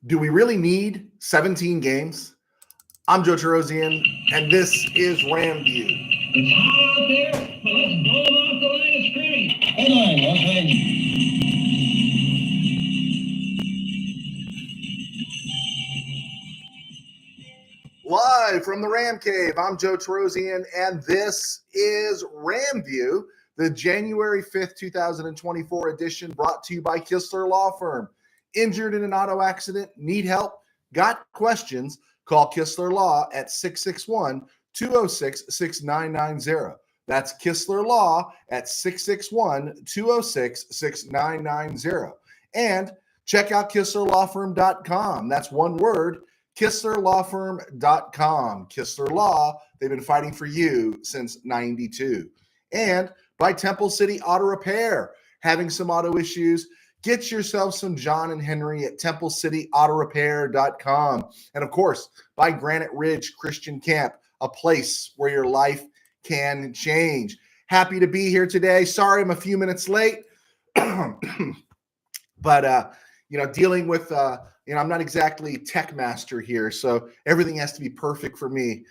Do we really need 17 games? I'm Joe Terosian, and this is RamView. It's hot out there, but let's blow them off the line of scrimmage. Headline, Los Angeles. Live from the Ram Cave, I'm Joe Terosian, and this is RamView, the January 5th, 2024 edition, brought to you by Kistler Law Firm. Injured in an auto accident? Need help? Got questions? Call Kistler Law at 661-206-6990. That's Kistler Law at 661-206-6990. And check out KistlerLawFirm.com. That's one word, KistlerLawFirm.com. Kistler Law, they've been fighting for you since 92. And by Temple City Auto Repair. Having some auto issues? Get yourself some John and Henry at TempleCityAutoRepair.com. And of course, by Granite Ridge Christian Camp, a place where your life can change. Happy to be here today. Sorry I'm a few minutes late. But, dealing with, I'm not exactly tech master here, so everything has to be perfect for me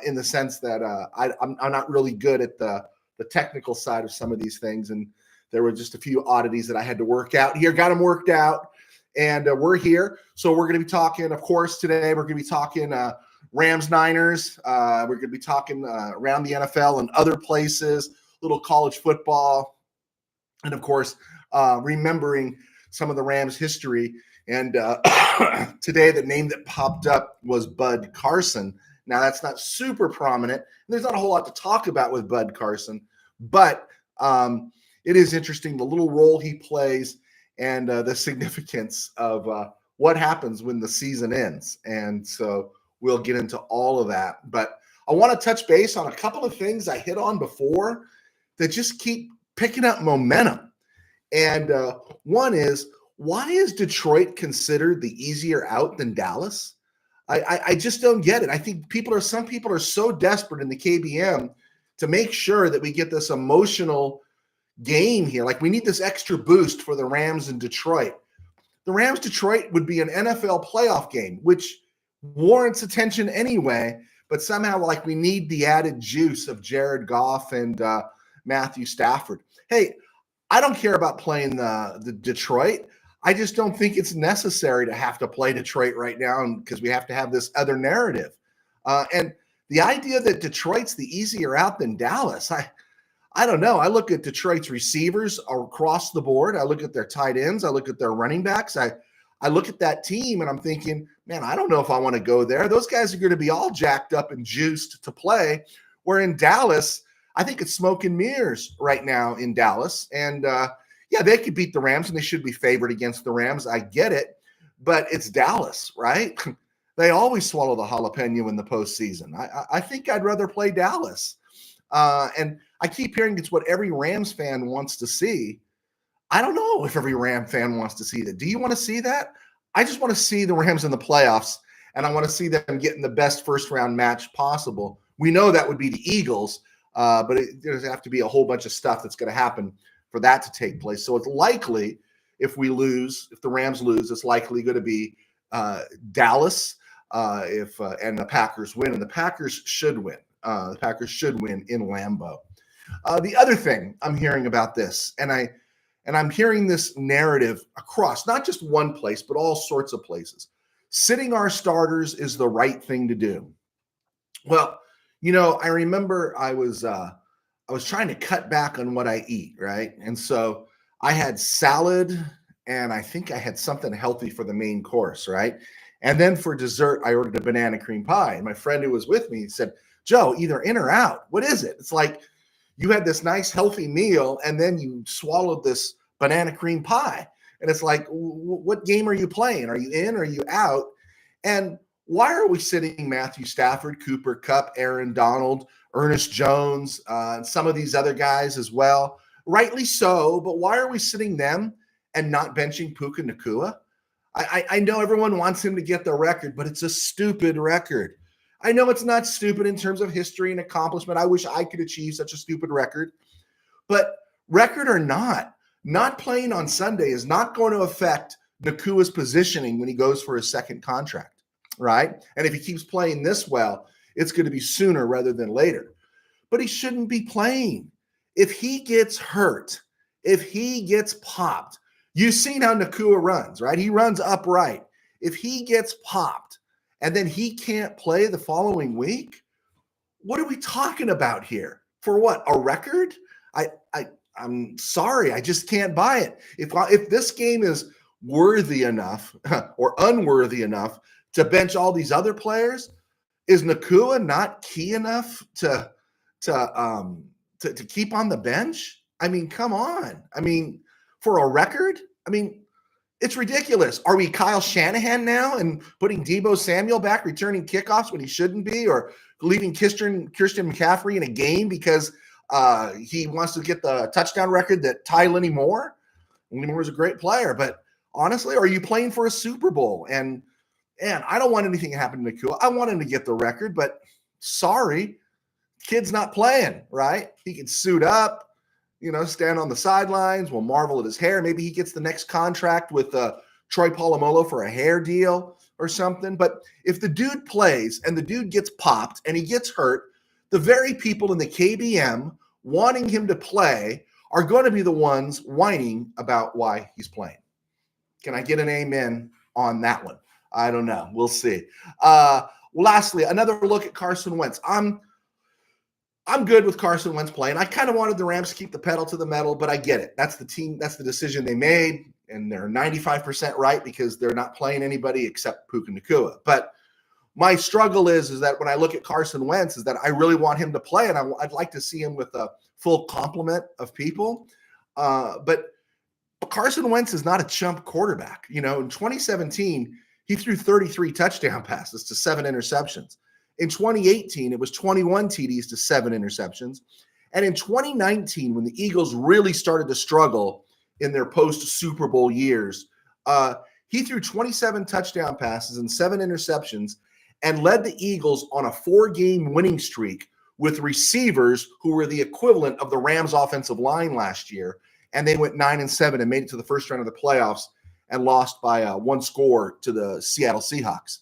in the sense that I'm not really good at the technical side of some of these things. And there were just a few oddities that I had to work out here, got them worked out, and we're here. So we're going to be talking, of course, today we're going to be talking Rams-Niners. We're going to be talking around the NFL and other places, little college football, and, of course, remembering some of the Rams history. And today the name that popped up was Bud Carson. Now, that's not super prominent. There's not a whole lot to talk about with Bud Carson, but it is interesting the little role he plays and the significance of what happens when the season ends. And so we'll get into all of that. But I want to touch base on a couple of things I hit on before that just keep picking up momentum. And one is, why is Detroit considered the easier out than Dallas? I just don't get it. I think some people are so desperate in the KBM to make sure that we get this emotional game here. Like, we need this extra boost for the Rams in Detroit. The Rams-Detroit would be an NFL playoff game, which warrants attention anyway, but somehow, like, we need the added juice of Jared Goff and Matthew Stafford. Hey, I don't care about playing the Detroit. I just don't think it's necessary to have to play Detroit right now because we have to have this other narrative. And the idea that Detroit's the easier out than Dallas, I don't know. I look at Detroit's receivers across the board. I look at their tight ends. I look at their running backs. I look at that team, and I'm thinking, man, I don't know if I want to go there. Those guys are going to be all jacked up and juiced to play. Where in Dallas, I think it's smoke and mirrors right now in Dallas. And, yeah, they could beat the Rams, and they should be favored against the Rams. I get it. But it's Dallas, right? They always swallow the jalapeno in the postseason. I think I'd rather play Dallas. And I keep hearing it's what every Rams fan wants to see. I don't know if every Ram fan wants to see that. Do you want to see that? I just want to see the Rams in the playoffs, and I want to see them getting the best first-round match possible. We know that would be the Eagles, but there's have to be a whole bunch of stuff that's going to happen for that to take place. So it's likely if the Rams lose, it's likely going to be Dallas and the Packers win, and the Packers should win. The Packers should win in Lambeau. The other thing I'm hearing about this, and I'm hearing this narrative across not just one place, but all sorts of places. Sitting our starters is the right thing to do. Well, I remember I was trying to cut back on what I eat, right? And so I had salad, and I think I had something healthy for the main course, right? And then for dessert, I ordered a banana cream pie. And my friend who was with me said, Joe, either in or out. What is it? It's like you had this nice healthy meal and then you swallowed this banana cream pie. And it's like, what game are you playing? Are you in or are you out? And why are we sitting Matthew Stafford, Cooper Kupp, Aaron Donald, Ernest Jones, and some of these other guys as well? Rightly so, but why are we sitting them and not benching Puka Nacua? I know everyone wants him to get the record, but it's a stupid record. I know it's not stupid in terms of history and accomplishment. I wish I could achieve such a stupid record. But record or not playing on Sunday is not going to affect Nakua's positioning when he goes for his second contract, right? And if he keeps playing this well, it's going to be sooner rather than later. But he shouldn't be playing. If he gets hurt, if he gets popped, you've seen how Nakua runs, right? He runs upright. If he gets popped and then he can't play the following week, what are we talking about here? For what? A record? I'm sorry, I just can't buy it. If this game is worthy enough or unworthy enough to bench all these other players, is Nakua not key enough to keep on the bench? I mean, come on. I mean, for a record, I mean, it's ridiculous. Are we Kyle Shanahan now and putting Deebo Samuel back returning kickoffs when he shouldn't be, or leaving Christian McCaffrey in a game because he wants to get the touchdown record that Ty Lenny Moore? Lenny Moore is a great player, but honestly, are you playing for a Super Bowl? And I don't want anything to happen to Nakua. I want him to get the record, but sorry, kid's not playing, right? He can suit up, stand on the sidelines. We'll marvel at his hair. Maybe he gets the next contract with Troy Polamalu for a hair deal or something. But if the dude plays and the dude gets popped and he gets hurt, the very people in the KBM wanting him to play are going to be the ones whining about why he's playing. Can I get an amen on that one? I don't know. We'll see. Lastly, another look at Carson Wentz. I'm good with Carson Wentz playing. I kind of wanted the Rams to keep the pedal to the metal, but I get it. That's the team. That's the decision they made, and they're 95% right because they're not playing anybody except Puka Nacua. But my struggle is that when I look at Carson Wentz, is that I really want him to play, and I'd like to see him with a full complement of people. But Carson Wentz is not a chump quarterback. In 2017, he threw 33 touchdown passes to 7 interceptions. In 2018, it was 21 TDs to 7 interceptions. And in 2019, when the Eagles really started to struggle in their post-Super Bowl years, he threw 27 touchdown passes and 7 interceptions and led the Eagles on a 4-game winning streak with receivers who were the equivalent of the Rams' offensive line last year. And they went 9-7 and made it to the first round of the playoffs and lost by 1 score to the Seattle Seahawks.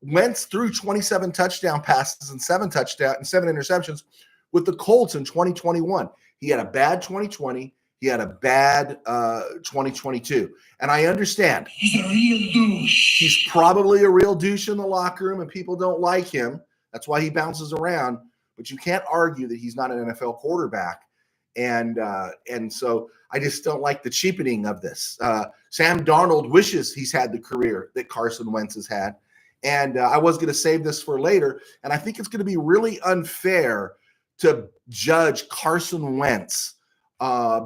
Wentz threw 27 touchdown passes and 7 interceptions with the Colts in 2021. He had a bad 2020. He had a bad 2022. And I understand. He's a real douche. He's probably a real douche in the locker room and people don't like him. That's why he bounces around. But you can't argue that he's not an NFL quarterback. And so I just don't like the cheapening of this. Sam Darnold wishes he's had the career that Carson Wentz has had. And I was going to save this for later. And I think it's going to be really unfair to judge Carson Wentz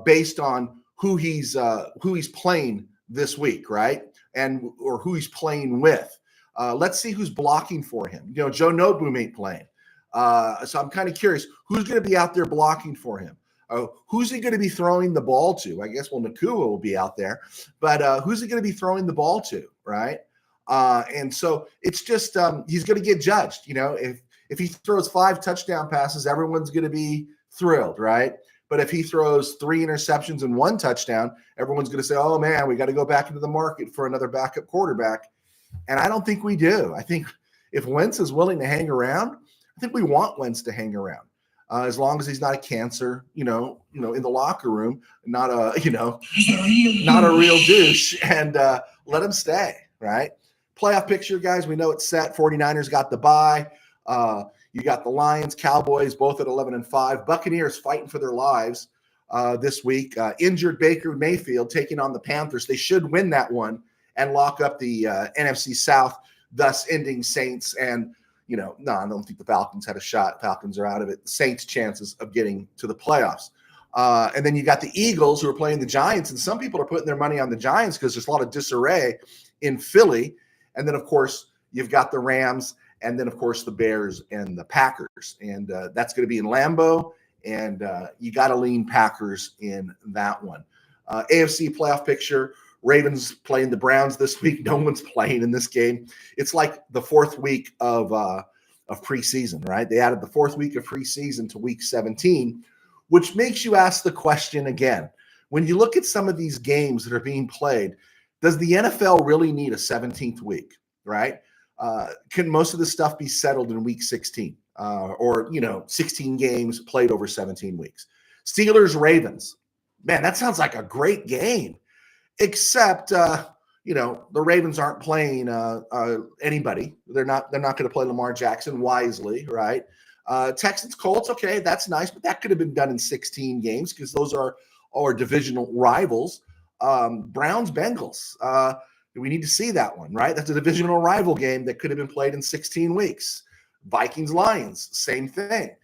based on who he's playing this week, right? Or who he's playing with. Let's see who's blocking for him. Joe Noteboom ain't playing. So I'm kind of curious who's going to be out there blocking for him. Who's he going to be throwing the ball to? I guess, Nakua will be out there, but who's he going to be throwing the ball to, right? And so it's just he's going to get judged. If he throws 5 touchdown passes, everyone's going to be thrilled, right? But if he throws 3 interceptions and 1 touchdown, everyone's going to say, "Oh man, we got to go back into the market for another backup quarterback." And I don't think we do. I think if Wentz is willing to hang around, I think we want Wentz to hang around. As long as he's not a cancer, in the locker room, not a real douche, and let him stay, right? Playoff picture, guys, we know it's set. 49ers got the bye. You got the Lions, Cowboys, both at 11-5. Buccaneers fighting for their lives this week. Injured Baker Mayfield taking on the Panthers. They should win that one and lock up the NFC South, thus ending Saints and no, I don't think the Falcons had a shot. Falcons are out of it. The Saints' chances of getting to the playoffs. And then you got the Eagles who are playing the Giants, and some people are putting their money on the Giants because there's a lot of disarray in Philly. And then, of course, you've got the Rams, and then, of course, the Bears and the Packers. And that's going to be in Lambeau, and you got to lean Packers in that one. AFC playoff picture. Ravens playing the Browns this week. No one's playing in this game. It's like the 4th week of preseason, right? They added the 4th week of preseason to week 17, which makes you ask the question again. When you look at some of these games that are being played, Does the NFL really need a 17th week, right? Can most of this stuff be settled in week 16 or, 16 games played over 17 weeks? Steelers, Ravens. Man, that sounds like a great game, except, the Ravens aren't playing anybody. They're not going to play Lamar Jackson wisely, right? Texans, Colts, okay, that's nice, but that could have been done in 16 games because those are our divisional rivals. Browns, Bengals. We need to see that one, right? That's a divisional rival game that could have been played in 16 weeks. Vikings, Lions, same thing.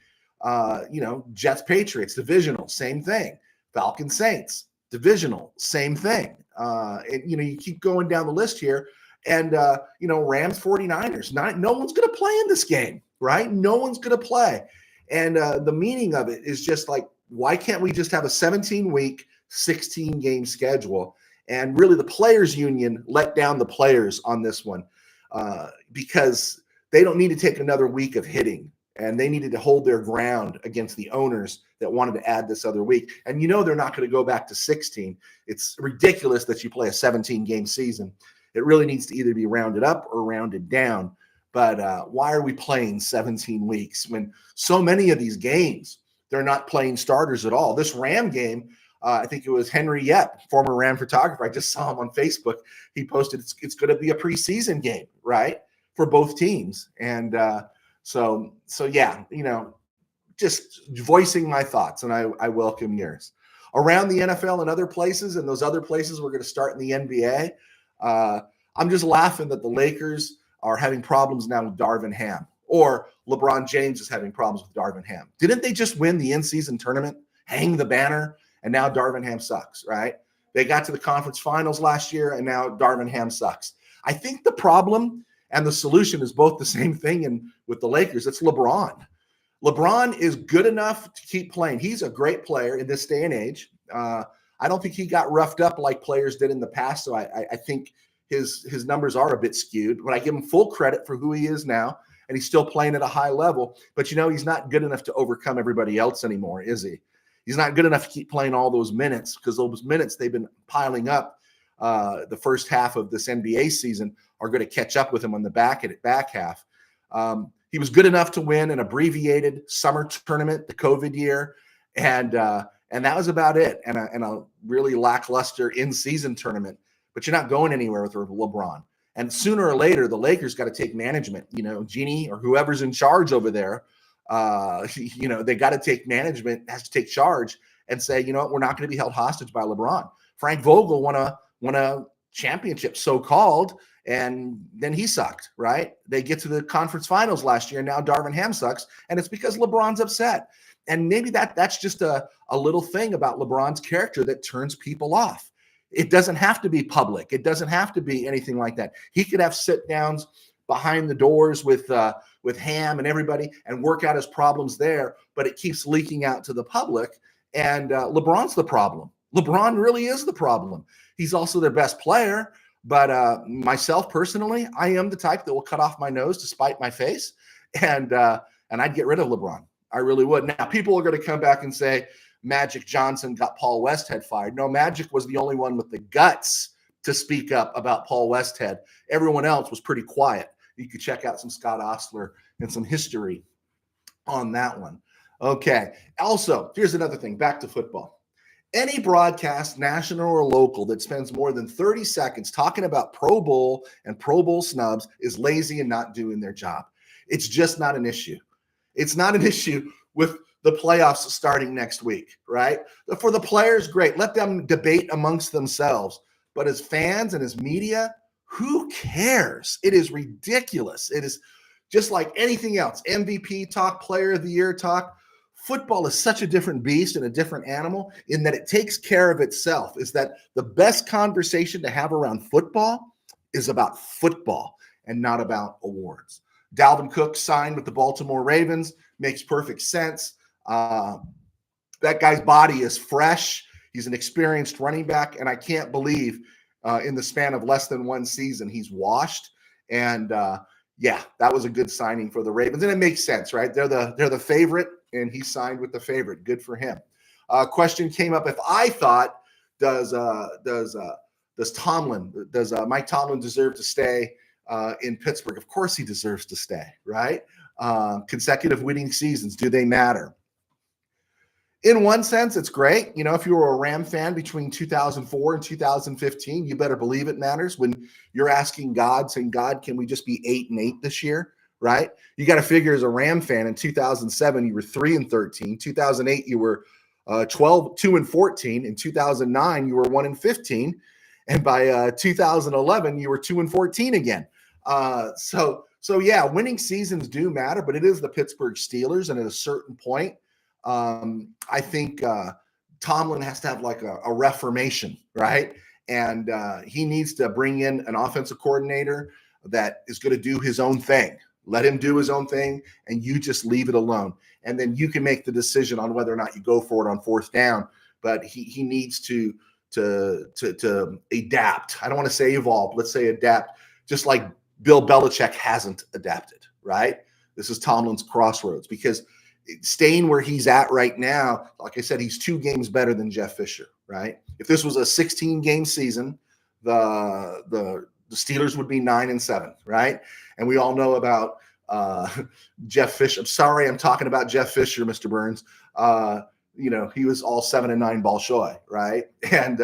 Jets, Patriots, divisional, same thing. Falcons, Saints, divisional, same thing. You keep going down the list here. And, Rams, 49ers. No one's going to play in this game, right? No one's going to play. And the meaning of it is just like, why can't we just have a 17-week, 16-game schedule? And really the players union let down the players on this one because they don't need to take another week of hitting. And they needed to hold their ground against the owners that wanted to add this other week. And they're not going to go back to 16. It's ridiculous that you play a 17-game season. It really needs to either be rounded up or rounded down. But why are we playing 17 weeks when so many of these games, they're not playing starters at all? This Ram game, I think it was Henry Yep, former Ram photographer. I just saw him on Facebook. He posted it's going to be a preseason game, right, for both teams. And So yeah, just voicing my thoughts, and I welcome yours. Around the NFL and other places, and those other places we're going to start in the NBA, I'm just laughing that the Lakers are having problems now with Darvin Ham, or LeBron James is having problems with Darvin Ham. Didn't they just win the in-season tournament, hang the banner, and now Darvin Ham sucks, right? They got to the conference finals last year, and now Darvin Ham sucks. I think the problem and the solution is both the same thing. And with the Lakers, it's LeBron. LeBron is good enough to keep playing. He's a great player in this day and age. I don't think he got roughed up like players did in the past. So I think his numbers are a bit skewed, but I give him full credit for who he is now. And he's still playing at a high level. But, he's not good enough to overcome everybody else anymore, is he? He's not good enough to keep playing all those minutes because those minutes they've been piling up the first half of this NBA season are going to catch up with him on the back half. He was good enough to win an abbreviated summer tournament, the COVID year, and that was about it. And a really lackluster in-season tournament. But you're not going anywhere with LeBron. And sooner or later, the Lakers got to take management. Jeannie or whoever's in charge over there, they got to take management, has to take charge and say, we're not going to be held hostage by LeBron. Frank Vogel won a championship, so-called, and then he sucked, right? They get to the conference finals last year, and now Darvin Ham sucks, and it's because LeBron's upset. And maybe that's just a little thing about LeBron's character that turns people off. It doesn't have to be public. It doesn't have to be anything like that. He could have sit-downs behind the doors with Ham and everybody and work out his problems there, but it keeps leaking out to the public, and LeBron's the problem. LeBron really is the problem. He's also their best player, but myself personally, I am the type that will cut off my nose to spite my face, and I'd get rid of LeBron. I really would. Now, people are going to come back and say Magic Johnson got Paul Westhead fired. No, Magic was the only one with the guts to speak up about Paul Westhead. Everyone else was pretty quiet. You could check out some Scott Ostler and some history on that one. Okay. Also, here's another thing. Back to football. Any broadcast, national or local, that spends more than 30 seconds talking about Pro Bowl and Pro Bowl snubs is lazy and not doing their job. It's just not an issue. It's not an issue with the playoffs starting next week, right? For the players, great. Let them debate amongst themselves. But as fans and as media, who cares? It is ridiculous. It is just like anything else. MVP talk, player of the year talk. Football is such a different beast and a different animal in that it takes care of itself. Is that the best conversation to have around football is about football and not about awards. Dalvin Cook signed with the Baltimore Ravens. Makes perfect sense. That guy's body is fresh. He's an experienced running back, and I can't believe in the span of less than one season he's washed. And yeah, that was a good signing for the Ravens, and it makes sense, right? They're the favorite, and he signed with the favorite. Good for him. Question came up if I thought does does Mike Tomlin deserve to stay in Pittsburgh? Of course he deserves to stay, right? Consecutive winning seasons, do they matter? In one sense, it's great. You know, if you were a Ram fan between 2004 and 2015, you better believe it matters when you're asking God, saying, God, can we just be 8-8 this year? Right? You got to figure as a Ram fan in 2007, you were 3-13. 2008, you were 2-14. In 2009, you were 1-15. And by 2011, you were 2-14 again. So yeah, winning seasons do matter, but it is the Pittsburgh Steelers. And at a certain point, I think Tomlin has to have like a reformation, right? And he needs to bring in an offensive coordinator that is going to do his own thing. Let him do his own thing, and you just leave it alone. And then you can make the decision on whether or not you go for it on fourth down. But he needs to adapt. I don't want to say evolve. Let's say adapt, just like Bill Belichick hasn't adapted, right? This is Tomlin's crossroads, because staying where he's at right now, like I said, he's 2 games better than Jeff Fisher, right? If this was a 16-game season, the Steelers would be 9-7, right? And we all know about Jeff Fisher. I'm sorry, I'm talking about Jeff Fisher, Mr. Burns. You know, he was all 7-9 ball shy, right? And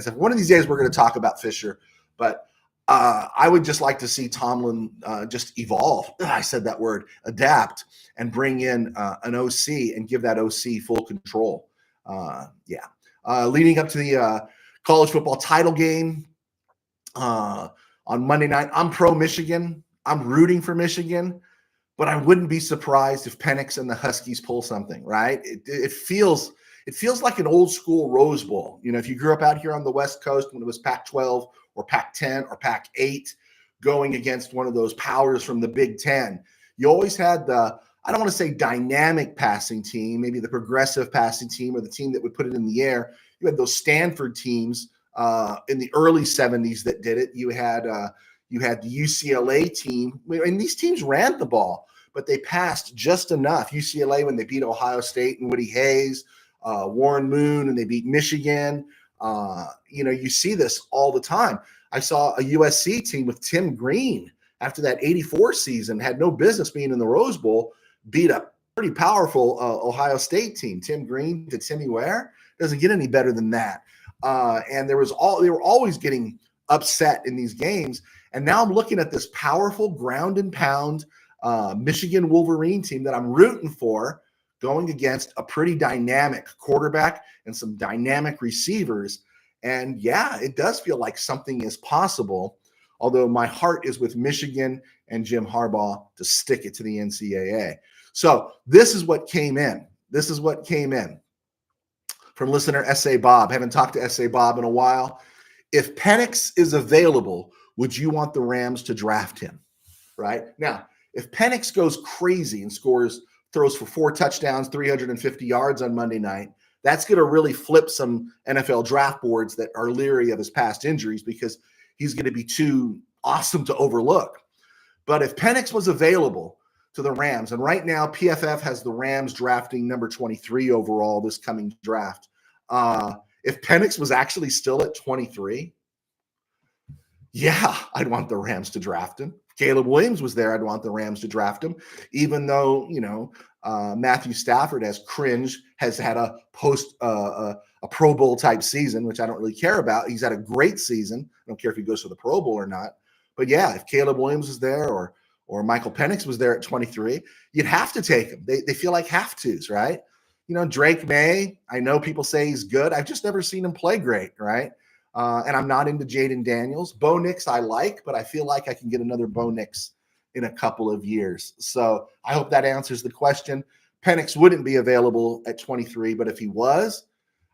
so one of these days we're going to talk about Fisher, but I would just like to see Tomlin just evolve. I said that word, adapt, and bring in an OC and give that OC full control. Leading up to the college football title game on Monday night, I'm pro Michigan. I'm rooting for Michigan, but I wouldn't be surprised if Penix and the Huskies pull something, right? It feels like an old school Rose Bowl. You know, if you grew up out here on the West Coast when it was Pac-12 or Pac-10 or Pac-8 going against one of those powers from the Big Ten, you always had the, I don't want to say dynamic passing team, maybe the progressive passing team or the team that would put it in the air. You had those Stanford teams in the early 70s that did it. You had the UCLA team, and these teams ran the ball, but they passed just enough. UCLA, when they beat Ohio State and Woody Hayes, Warren Moon, and they beat Michigan. You see this all the time. I saw a USC team with Tim Green after that 84 season, had no business being in the Rose Bowl, beat a pretty powerful Ohio State team. Tim Green to Timmy Ware, doesn't get any better than that. And they were always getting upset in these games. And now I'm looking at this powerful ground and pound Michigan Wolverine team that I'm rooting for, going against a pretty dynamic quarterback and some dynamic receivers. And yeah, it does feel like something is possible, although my heart is with Michigan and Jim Harbaugh to stick it to the NCAA. So this is what came in. From listener S.A. Bob. Haven't talked to S.A. Bob in a while. If Penix is available, would you want the Rams to draft him? Right? Now, if Penix goes crazy and throws for 4 touchdowns, 350 yards on Monday night, that's going to really flip some NFL draft boards that are leery of his past injuries, because he's going to be too awesome to overlook. But if Penix was available to the Rams, and right now PFF has the Rams drafting number 23 overall this coming draft. If Penix was actually still at 23, yeah, I'd want the Rams to draft him. If Caleb Williams was there, I'd want the Rams to draft him, even though, Matthew Stafford has had a Pro Bowl type season, which I don't really care about. He's had a great season. I don't care if he goes to the Pro Bowl or not. But yeah, if Caleb Williams is there or Michael Penix was there at 23, you'd have to take him. They feel like have tos, right? Drake May, I know people say he's good. I've just never seen him play great, right? And I'm not into Jaden Daniels. Bo Nix I like, but I feel like I can get another Bo Nix in a couple of years. So I hope that answers the question. Penix wouldn't be available at 23, but if he was,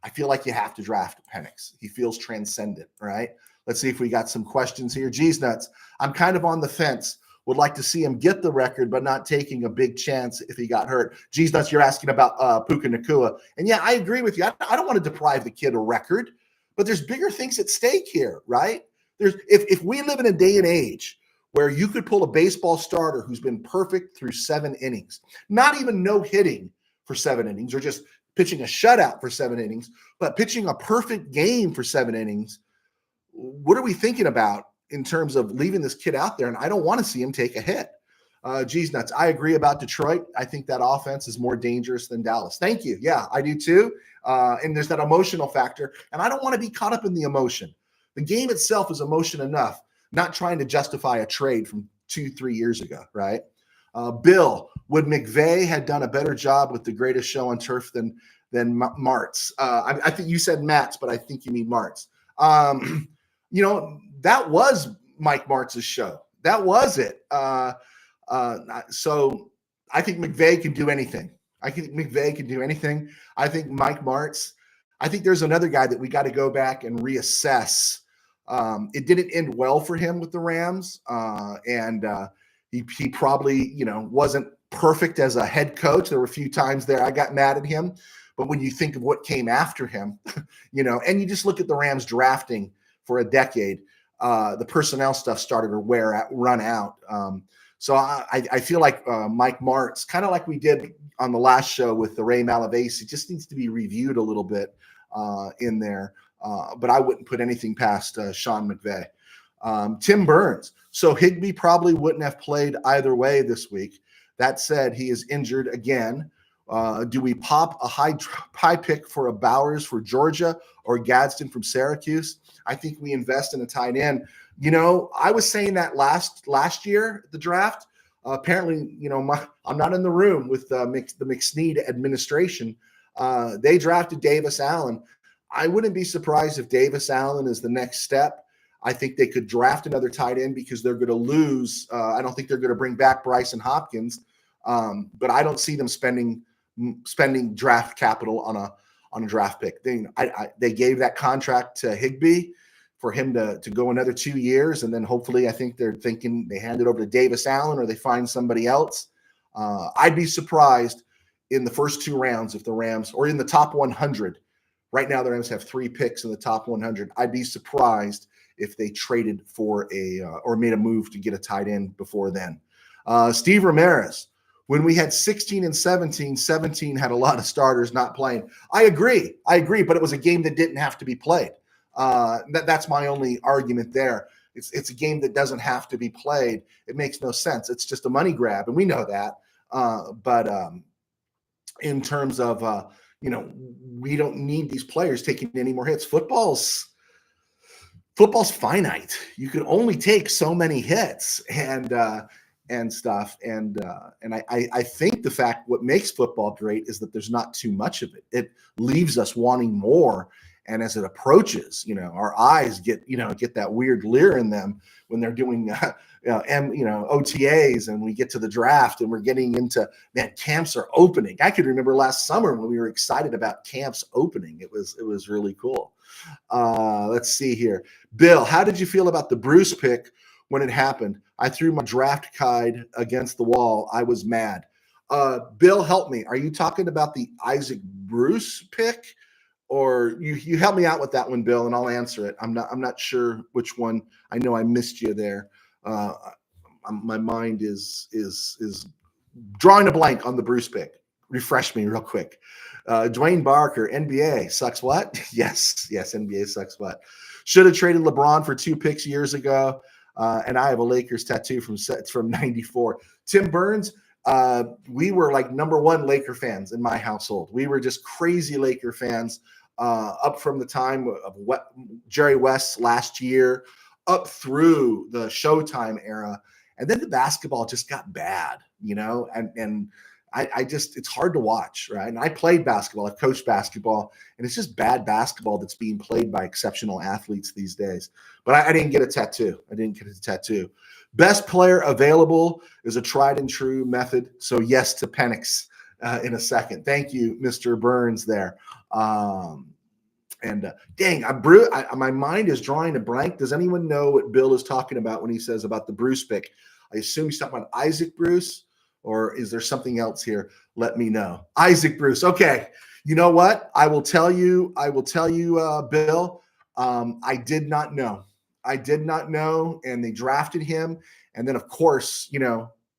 I feel like you have to draft Penix. He feels transcendent, right? Let's see if we got some questions here. Geez nuts, I'm kind of on the fence. Would like to see him get the record, but not taking a big chance if he got hurt. Geez nuts, you're asking about Puka Nacua. And yeah, I agree with you. I don't want to deprive the kid a record, but there's bigger things at stake here, right? If we live in a day and age where you could pull a baseball starter who's been perfect through 7 innings, not even no hitting for 7 innings, or just pitching a shutout for 7 innings, but pitching a perfect game for 7 innings, what are we thinking about in terms of leaving this kid out there? And I don't want to see him take a hit. Geez nuts. I agree about Detroit. I think that offense is more dangerous than Dallas. Thank you. Yeah, I do too. And there's that emotional factor. And I don't want to be caught up in the emotion. The game itself is emotion enough, not trying to justify a trade from 2-3 years ago, right? Bill, would McVay had done a better job with the greatest show on turf than Martz? I think you said Matt's, but I think you mean Martz. That was Mike Martz's show. That was it. So I think McVay can do anything. I think Mike Martz, I think there's another guy that we got to go back and reassess. It didn't end well for him with the Rams. And he probably, wasn't perfect as a head coach. There were a few times there I got mad at him. But when you think of what came after him, and you just look at the Rams drafting for a decade, the personnel stuff started to run out. So I feel like Mike Martz, kind of like we did on the last show with the Ray Malavase, it just needs to be reviewed a little bit in there. But I wouldn't put anything past Sean McVay. Tim Burns. So Higbee probably wouldn't have played either way this week. That said, he is injured again. Do we pop a high pick for a Bowers for Georgia or Gadsden from Syracuse? I think we invest in a tight end. I was saying that last year at the draft. Apparently, I'm not in the room with the McSnead administration. They drafted Davis Allen. I wouldn't be surprised if Davis Allen is the next step. I think they could draft another tight end because they're going to lose. I don't think they're going to bring back Bryson Hopkins, but I don't see them spending draft capital on a draft pick. They gave that contract to Higbee for him to go another 2 years, and then hopefully I think they're thinking they hand it over to Davis Allen or they find somebody else. I'd be surprised in the first 2 rounds if the Rams, or in the top 100. Right now the Rams have 3 picks in the top 100. I'd be surprised if they traded for or made a move to get a tight end before then. Steve Ramirez. When we had 16 and 17 had a lot of starters not playing. I agree, but it was a game that didn't have to be played. That's my only argument there. It's a game that doesn't have to be played. It makes no sense. It's just a money grab, and we know that. But in terms of, we don't need these players taking any more hits. Football's finite. You can only take so many hits, and stuff. And I think the fact what makes football great is that there's not too much of it. It leaves us wanting more. And as it approaches, our eyes get that weird leer in them when they're doing, OTAs, and we get to the draft and we're getting into, camps are opening. I could remember last summer when we were excited about camps opening. It was really cool. Let's see here. Bill, how did you feel about the Bruce pick when it happened? I threw my draft guide against the wall. I was mad. Bill, help me. Are you talking about the Isaac Bruce pick? Or you help me out with that one, Bill, and I'll answer it. I'm not sure which one. I know I missed you there. My mind is drawing a blank on the Bruce pick. Refresh me real quick. Dwayne Barker, NBA sucks what? Yes, NBA sucks what? Should have traded LeBron for 2 picks years ago. And I have a Lakers tattoo from 94. Tim Burns, we were like number 1 Laker fans in my household. We were just crazy Laker fans up from the time of Jerry West's last year up through the Showtime era. And then the basketball just got bad, and I just, it's hard to watch, right? And I played basketball, I coached basketball, and it's just bad basketball that's being played by exceptional athletes these days. But I didn't get a tattoo. Best player available is a tried and true method. So yes to Penix in a second. Thank you, Mr. Burns there. My mind is drawing a blank. Does anyone know what Bill is talking about when he says about the Bruce pick? I assume he's talking about Isaac Bruce, or is there something else here? Let me know. Isaac Bruce. Okay. You know what? I will tell you, Bill, I did not know. And they drafted him. And then, of course,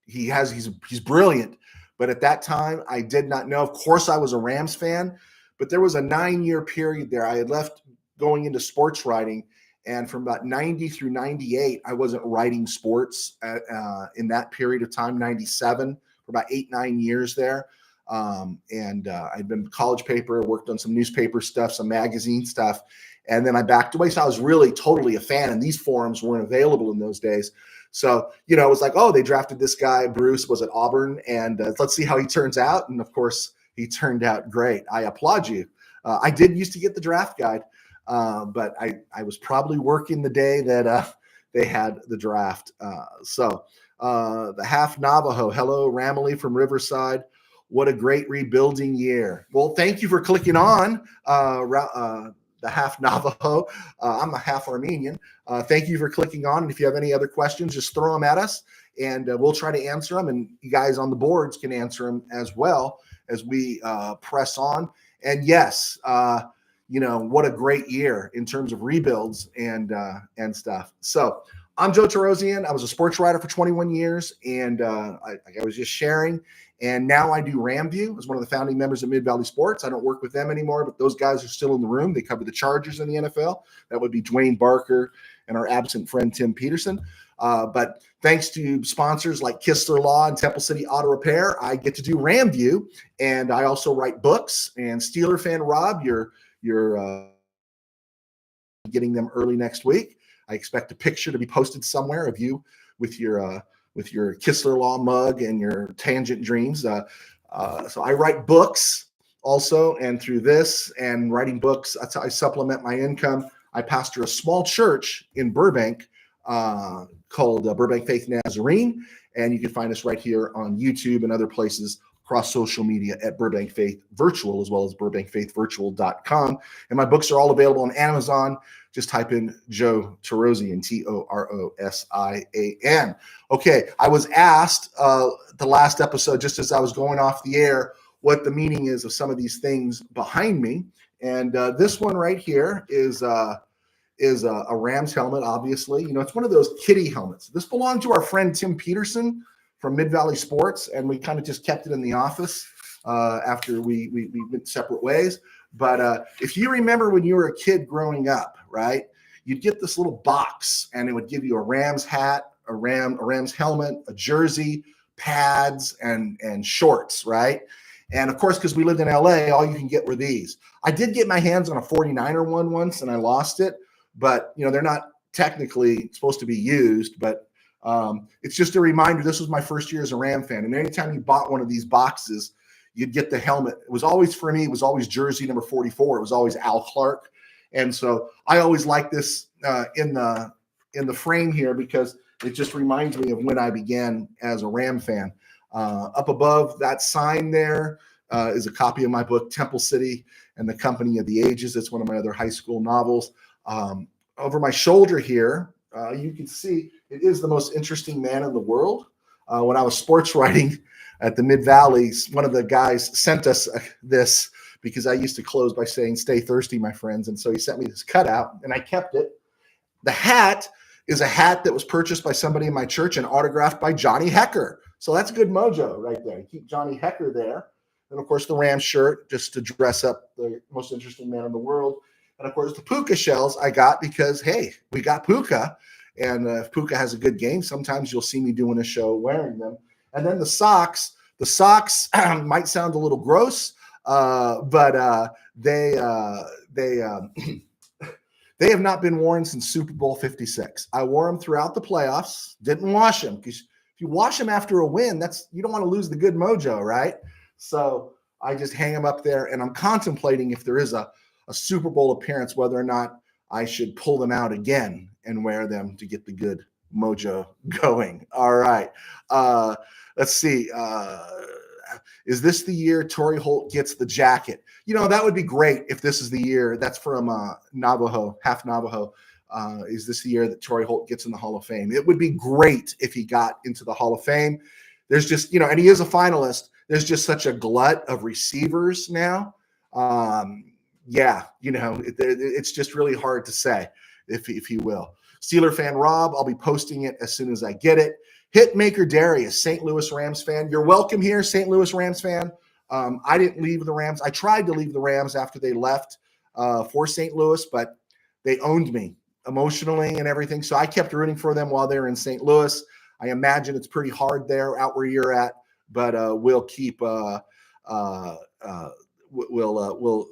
he's brilliant. But at that time, I did not know. Of course, I was a Rams fan, but there was a 9-year period there. I had left going into sports writing, And from about 90 through 98, I wasn't writing sports in that period of time, 97, for about 8-9 years there. I'd been college paper, worked on some newspaper stuff, some magazine stuff. And then I backed away. So I was really totally a fan. And these forums weren't available in those days. So, it was like, oh, they drafted this guy, Bruce, was at Auburn. And let's see how he turns out. And of course, he turned out great. I applaud you. I did used to get the draft guide, but I was probably working the day that they had the draft. The Half Navajo. Hello, Ramily from Riverside. What a great rebuilding year. Well, thank you for clicking on the Half Navajo. I'm a half Armenian. Thank you for clicking on. And if you have any other questions, just throw them at us and we'll try to answer them. And you guys on the boards can answer them as well as we press on. And yes, what a great year in terms of rebuilds and stuff. So I'm Joe Tarosian. I was a sports writer for 21 years, and I was just sharing. And now I do RamView as one of the founding members of Mid-Valley Sports. I don't work with them anymore, but those guys are still in the room. They cover the Chargers in the NFL. That would be Dwayne Barker and our absent friend Tim Peterson. But thanks to sponsors like Kistler Law and Temple City Auto Repair, I get to do RamView, and I also write books. And Steeler fan Rob, you're getting them early next week. I expect a picture to be posted somewhere of you with your Kistler Law mug and your Tangent Dreams. So I write books also, and through this and writing books, that's how I supplement my income. I pastor a small church in Burbank called Burbank Faith Nazarene, and you can find us right here on YouTube and other places across social media at Burbank Faith Virtual, as well as burbankfaithvirtual.com. And my books are all available on Amazon. Just type in Joe Tarosian, Torosian. Okay, I was asked the last episode, just as I was going off the air, what the meaning is of some of these things behind me. And this one right here is a Rams helmet, obviously. It's one of those kiddie helmets. This belonged to our friend Tim Peterson from Mid-Valley Sports, and we kind of just kept it in the office after we went separate ways. But if you remember when you were a kid growing up, right, you'd get this little box, and it would give you a Rams hat, a Rams helmet, a jersey, pads, and shorts, right? And of course, because we lived in LA, all you can get were these. I did get my hands on a 49er one once, and I lost it. But they're not technically supposed to be used, but it's just a reminder. This was my first year as a Ram fan. And anytime you bought one of these boxes, you'd get the helmet. It was always, for me, it was always jersey number 44. It was always Al Clark. And so I always like this in the frame here because it just reminds me of when I began as a Ram fan. Up above that sign there is a copy of my book, Temple City and the Company of the Ages. It's one of my other high school novels. Over my shoulder here, you can see it is the most interesting man in the world. When I was sports writing at the Mid-Valley, one of the guys sent us this because I used to close by saying, "Stay thirsty, my friends." And so he sent me this cutout, and I kept it. The hat is a hat that was purchased by somebody in my church and autographed by Johnny Hecker. So that's good mojo right there. You keep Johnny Hecker there. And, of course, the Rams shirt just to dress up the most interesting man in the world. And, of course, the puka shells I got because, hey, we got puka. And if puka has a good game, sometimes you'll see me doing a show wearing them. And then the socks might sound a little gross, but they they have not been worn since Super Bowl 56. I wore them throughout the playoffs, didn't wash them because if you wash them after a win, you don't want to lose the good mojo, right? So I just hang them up there, and I'm contemplating if there is a Super Bowl appearance, whether or not I should pull them out again and wear them to get the good mojo going. All right. Let's see. Is this the year Torrey Holt gets the jacket? That would be great if this is the year. That's from Navajo, half Navajo. Is this the year that Torrey Holt gets in the Hall of Fame? It would be great if he got into the Hall of Fame. There's just, and he is a finalist. There's just such a glut of receivers now. It's just really hard to say, if you will. Steeler fan Rob, I'll be posting it as soon as I get it. Hitmaker Darius, St. Louis Rams fan. You're welcome here, St. Louis Rams fan. I didn't leave the Rams. I tried to leave the Rams after they left for St. Louis, but they owned me. emotionally and everything. So I kept rooting for them while they were in St. Louis. I imagine it's pretty hard there out where you're at, but we'll keep we'll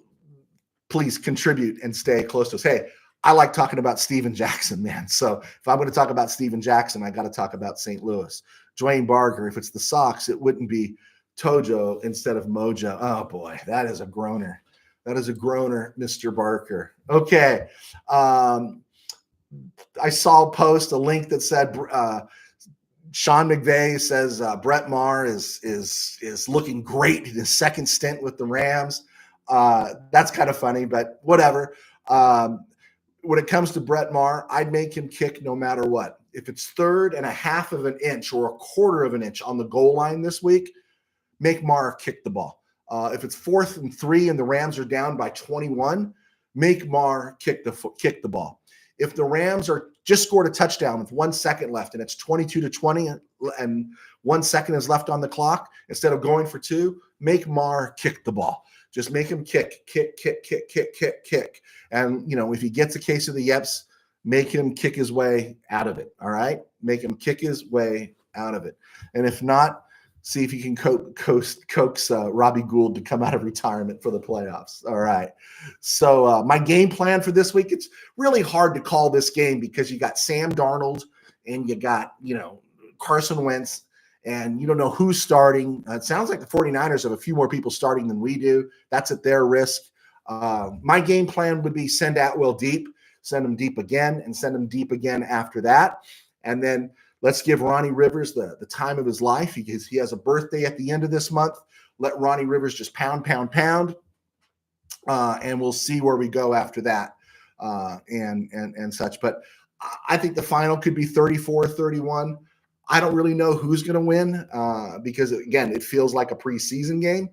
please contribute and stay close to us. Hey, I like talking about Steven Jackson, man. So if I'm going to talk about Steven Jackson, I got to talk about St. Louis. Dwayne Barker, if it's the Sox, it wouldn't be Tojo instead of Mojo. Oh, boy, that is a groaner. That is a groaner, Mr. Barker. Okay. I saw a post, a link that said Sean McVay says Brett Maher is looking great in his second stint with the Rams. That's kind of funny, but whatever. When it comes to Brett Maher, I'd make him kick no matter what. If it's 3.5 of an inch or 1/4 of an inch on the goal line this week, make Maher kick the ball. If it's 4th and 3 and the Rams are down by 21, make Maher kick the ball. If the Rams are just scored a touchdown with 1 second left and it's 22-20 and 1 second is left on the clock, instead of going for 2, make Maher kick the ball. Just make him kick. And, if he gets a case of the yips, make him kick his way out of it, all right? Make him kick his way out of it. And if not, see if you can coax Robbie Gould to come out of retirement for the playoffs, all right? So my game plan for this week, it's really hard to call this game because you got Sam Darnold and you got, Carson Wentz, and you don't know who's starting. It sounds like the 49ers have a few more people starting than we do. That's at their risk. My game plan would be send Atwell deep, send him deep again, and send him deep again after that. And then let's give Ronnie Rivers the time of his life because he has a birthday at the end of this month. Let Ronnie Rivers just pound, and we'll see where we go after that and such. But I think the final could be 34-31. I don't really know who's going to win because, again, it feels like a preseason game.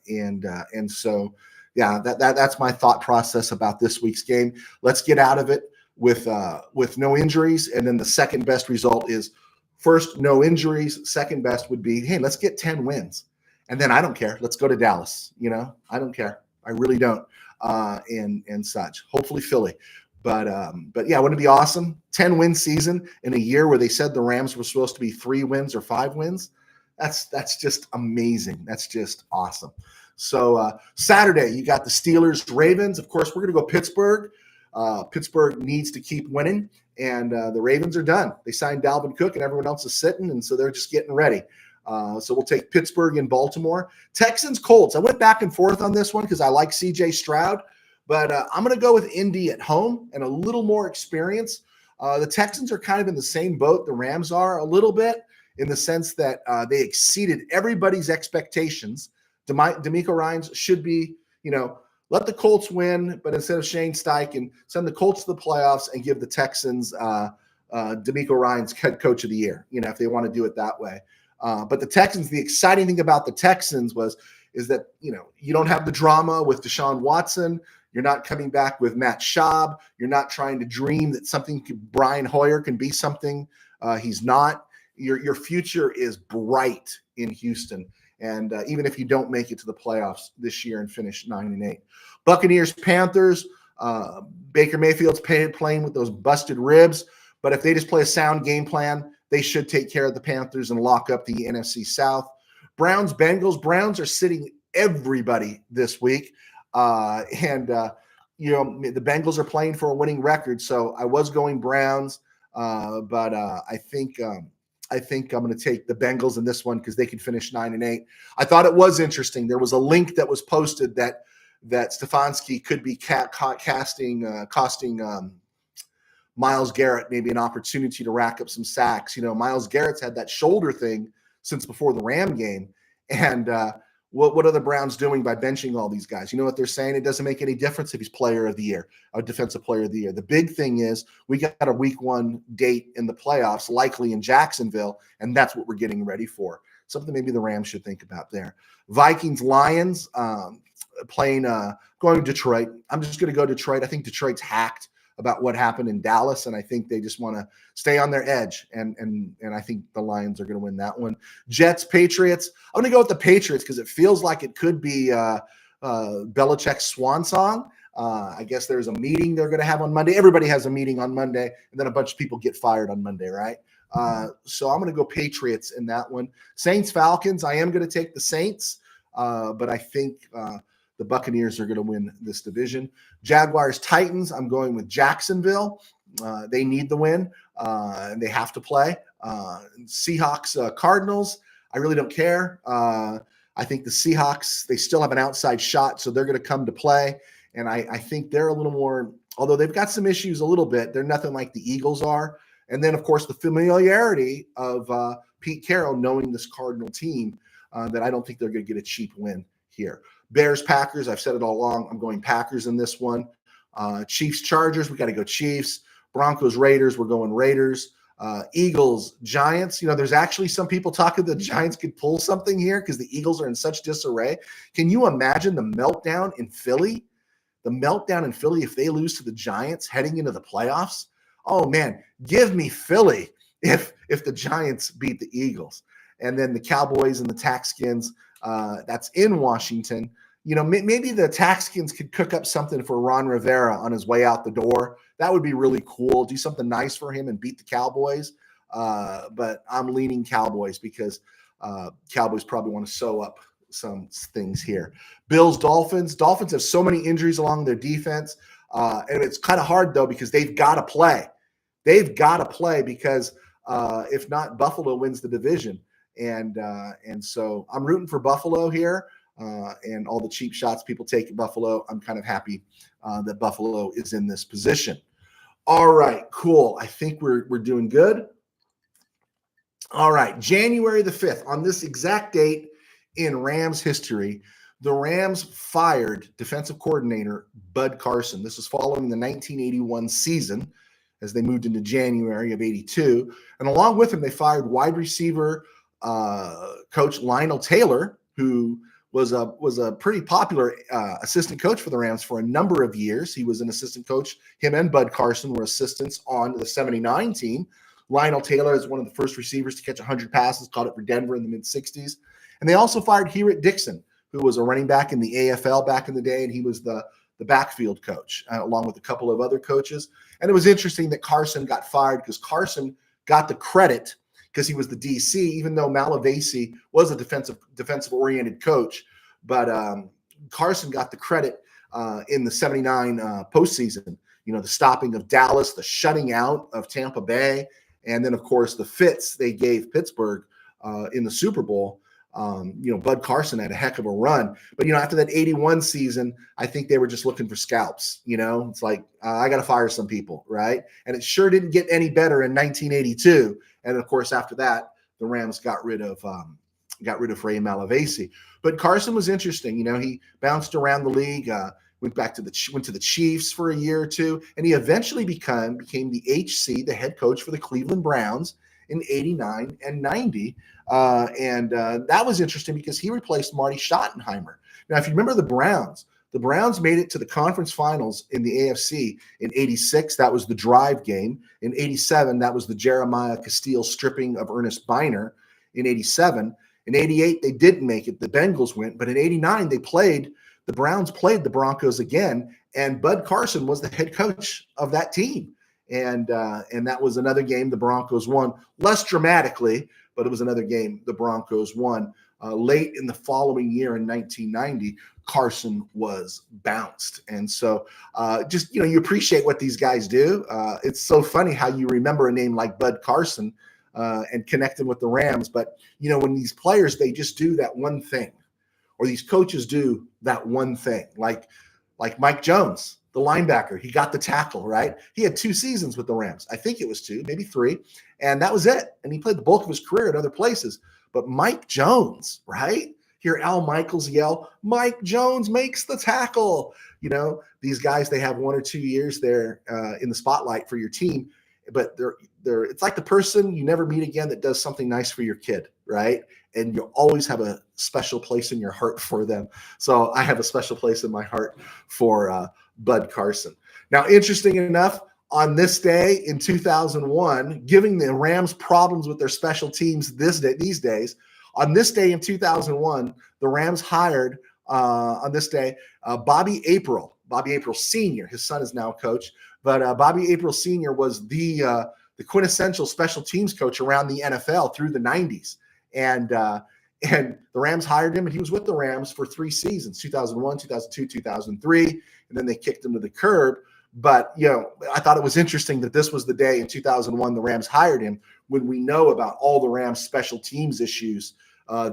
And so, yeah, that's my thought process about this week's game. Let's get out of it with no injuries. And then the second best result is first, no injuries. Second best would be, hey, let's get 10 wins. And then I don't care. Let's go to Dallas. I don't care. I really don't. And such. Hopefully Philly. But yeah, wouldn't it be awesome? 10-win season in a year where they said the Rams were supposed to be 3 wins or 5 wins. That's just amazing. That's just awesome. So Saturday, you got the Steelers, Ravens. Of course, we're going to go Pittsburgh. Pittsburgh needs to keep winning, and the Ravens are done. They signed Dalvin Cook, and everyone else is sitting, and so they're just getting ready. So we'll take Pittsburgh and Baltimore. Texans, Colts. I went back and forth on this one because I like C.J. Stroud. But I'm going to go with Indy at home and a little more experience. The Texans are kind of in the same boat the Rams are a little bit in the sense that they exceeded everybody's expectations. D'Amico Ryans should be, let the Colts win, but instead of Shane Steichen, send the Colts to the playoffs and give the Texans D'Amico Ryans head coach of the year, if they want to do it that way. But the Texans, the exciting thing about the Texans is that, you don't have the drama with Deshaun Watson. You're not coming back with Matt Schaub. You're not trying to dream that Brian Hoyer can be something he's not. Your future is bright in Houston. And even if you don't make it to the playoffs this year and finish 9-8. Buccaneers, Panthers, Baker Mayfield's playing with those busted ribs. But if they just play a sound game plan, they should take care of the Panthers and lock up the NFC South. Browns, Bengals. Browns are sitting everybody this week. The Bengals are playing for a winning record. So I was going Browns, but I think I'm going to take the Bengals in this one because they can finish 9-8. I thought it was interesting. There was a link that was posted that Stefanski could be costing Myles Garrett maybe an opportunity to rack up some sacks. Myles Garrett's had that shoulder thing since before the Ram game. And what are the Browns doing by benching all these guys? You know what they're saying? It doesn't make any difference if he's player of the year or defensive player of the year. The big thing is we got a week 1 date in the playoffs, likely in Jacksonville, and that's what we're getting ready for. Something maybe the Rams should think about there. Vikings, Lions, going to Detroit. I'm just going to go Detroit. I think Detroit's hacked about what happened in Dallas, and I think they just want to stay on their edge, and I think the Lions are going to win that one. Jets, Patriots. I'm going to go with the Patriots because it feels like it could be Belichick's swan song. I guess there's a meeting they're going to have on Monday. Everybody has a meeting on Monday, and then a bunch of people get fired on Monday, right? So I'm going to go Patriots in that one. Saints, Falcons, I am going to take the Saints, but I think the Buccaneers are going to win this division. Jaguars, Titans, I'm going with Jacksonville. They need the win, and they have to play. Seahawks, Cardinals, I really don't care. I think the Seahawks, they still have an outside shot, so they're going to come to play. And I think they're a little more, although they've got some issues a little bit, they're nothing like the Eagles are. And then, of course, the familiarity of Pete Carroll knowing this Cardinal team, that I don't think they're going to get a cheap win here. Bears, Packers, I've said it all along. I'm going Packers in this one. Chiefs, Chargers, we got to go Chiefs. Broncos, Raiders, we're going Raiders. Eagles, Giants. There's actually some people talking the Giants could pull something here because the Eagles are in such disarray. Can you imagine the meltdown in Philly? The meltdown in Philly if they lose to the Giants heading into the playoffs? Oh, man, give me Philly if the Giants beat the Eagles. And then the Cowboys and the Texans, that's in Washington. Maybe the Texans could cook up something for Ron Rivera on his way out the door. That would be really cool. Do something nice for him and beat the Cowboys. But I'm leaning Cowboys because Cowboys probably want to sew up some things here. Bills, Dolphins. Dolphins have so many injuries along their defense. And it's kind of hard, though, because they've got to play. They've got to play because if not, Buffalo wins the division. And so I'm rooting for Buffalo here. And all the cheap shots people take at Buffalo, I'm kind of happy that Buffalo is in this position. All right, cool. I think we're doing good. All right, January the 5th, on this exact date in Rams history, the Rams fired defensive coordinator Bud Carson. This was following the 1981 season as they moved into January of 82. And along with him, they fired wide receiver coach Lionel Taylor, who was a pretty popular assistant coach for the Rams for a number of years. He was an assistant coach. Him and Bud Carson were assistants on the 79 team. Lionel Taylor is one of the first receivers to catch 100 passes, caught it for Denver in the mid-'60s. And they also fired Herrick Dixon, who was a running back in the AFL back in the day, and he was the backfield coach, along with a couple of other coaches. And it was interesting that Carson got fired because Carson got the credit because he was the DC, even though Malavasi was a defensive-oriented coach. But Carson got the credit in the 79 postseason. The stopping of Dallas, the shutting out of Tampa Bay, and then, of course, the fits they gave Pittsburgh in the Super Bowl. Bud Carson had a heck of a run. But, after that 81 season, I think they were just looking for scalps. It's like, I got to fire some people, right? And it sure didn't get any better in 1982. And, of course, after that, the Rams got rid of Ray Malavasi. But Carson was interesting. He bounced around the league, went to the Chiefs for a year or two, and he eventually became the HC, the head coach for the Cleveland Browns in 89 and 90. And that was interesting because he replaced Marty Schottenheimer. Now, if you remember the Browns made it to the conference finals in the AFC in 86. That was the drive game. In 87, that was the Jeremiah Castile stripping of Ernest Biner. In 87. In 88, they didn't make it. The Bengals went. But in 89, the Browns played the Broncos again, and Bud Carson was the head coach of that team. And that was another game the Broncos won, less dramatically, but it was another game the Broncos won. Late in the following year in 1990, Carson was bounced. And so you appreciate what these guys do. It's so funny how you remember a name like Bud Carson and connect them with the Rams. But, when these players, they just do that one thing, or these coaches do that one thing, like Mike Jones, the linebacker, he got the tackle, right? He had 2 seasons with the Rams. I think it was 2, maybe 3. And that was it. And he played the bulk of his career at other places. But Mike Jones, right? Hear Al Michaels yell, Mike Jones makes the tackle. These guys, they have 1 or 2 years there in the spotlight for your team. But it's like the person you never meet again that does something nice for your kid, right? And you always have a special place in your heart for them. So I have a special place in my heart for Bud Carson. Now, interesting enough, on this day in 2001, giving the Rams problems with their special teams these days, on this day in 2001, the Rams hired on this day Bobby April. Bobby April Sr. His son is now coach, but Bobby April Sr. was the quintessential special teams coach around the NFL through the 90s. And the Rams hired him, and he was with the Rams for 3 seasons, 2001, 2002, 2003, and then they kicked him to the curb. But, I thought it was interesting that this was the day in 2001 the Rams hired him, when we know about all the Rams special teams issues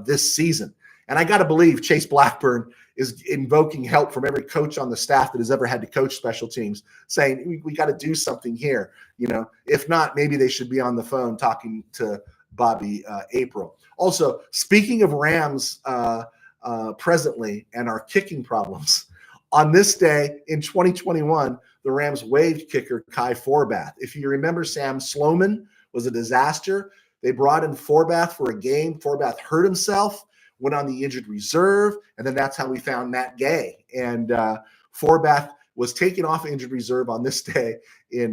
this season. And I got to believe Chase Blackburn is invoking help from every coach on the staff that has ever had to coach special teams, saying, we got to do something here. If not, maybe they should be on the phone talking to Bobby April. Also, speaking of Rams presently and our kicking problems, on this day in 2021, the Rams waived kicker Kai Forbath. If you remember, Sam Sloman was a disaster. They brought in Forbath for a game. Forbath hurt himself, went on the injured reserve, and then that's how we found Matt Gay. And Forbath was taken off injured reserve on this day in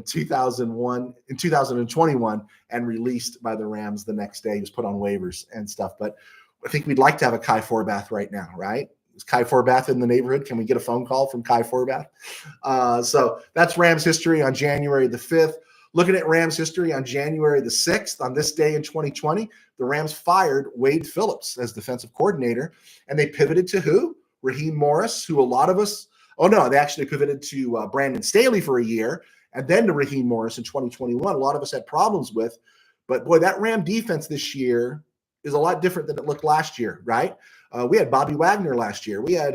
2021 and released by the Rams the next day. He was put on waivers and stuff. But I think we'd like to have a Kai Forbath right now, right? Is Kai Forbath in the neighborhood? Can we get a phone call from Kai Forbath? So that's Rams history on January the 5th. Looking at Rams history on January the 6th, on this day in 2020, the Rams fired Wade Phillips as defensive coordinator, and they pivoted to who? Raheem Morris, who a lot of us – they actually pivoted to Brandon Staley for a year, and then to Raheem Morris in 2021. A lot of us had problems with. But, boy, that Ram defense this year is a lot different than it looked last year, right? We had Bobby Wagner last year. We had,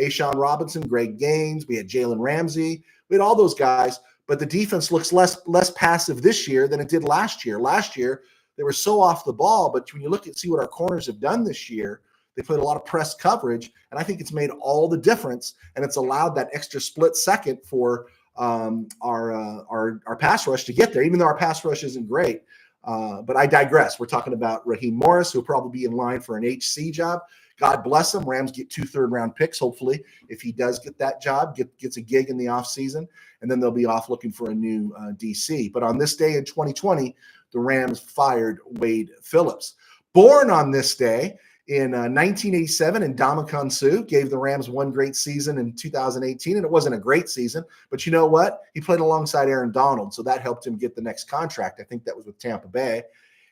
Ashawn Robinson, Greg Gaines. We had Jalen Ramsey. We had all those guys. But the defense looks less passive this year than it did last year. Last year, they were so off the ball. But when you look and see what our corners have done this year, they played a lot of press coverage. And I think it's made all the difference. And it's allowed that extra split second for our pass rush to get there, even though our pass rush isn't great. But I digress. We're talking about Raheem Morris, who will probably be in line for an HC job. God bless him. Rams get 2 third-round picks, hopefully, if he does get that job, gets a gig in the offseason, and then they'll be off looking for a new DC. But on this day in 2020, the Rams fired Wade Phillips. Born on this day in 1987, and Ndamukong Suh gave the Rams one great season in 2018, and it wasn't a great season, but you know what? He played alongside Aaron Donald, so that helped him get the next contract. I think that was with Tampa Bay.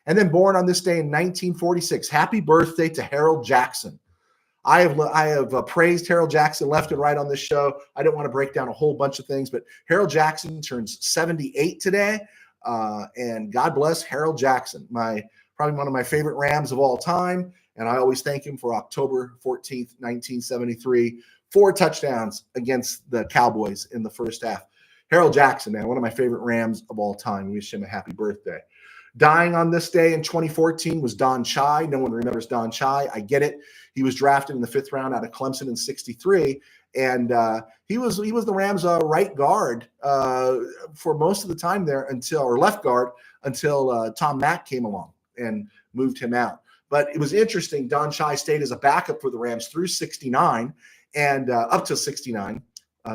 And then born on this day in 1946, happy birthday to Harold Jackson. I have praised Harold Jackson left and right on this show. I don't want to break down a whole bunch of things, but Harold Jackson turns 78 today, and God bless Harold Jackson, probably one of my favorite Rams of all time. And I always thank him for October 14th, 1973, 4 touchdowns against the Cowboys in the first half. Harold Jackson, man, one of my favorite Rams of all time. We wish him a happy birthday. Dying on this day in 2014 was Don Chai. No one remembers Don Chai. I get it. He was drafted in the 5th round out of Clemson in '63, and he was the Rams' right guard for most of the time there or left guard until Tom Mack came along and moved him out. But it was interesting. Don Chai stayed as a backup for the Rams through '69 and up to '69.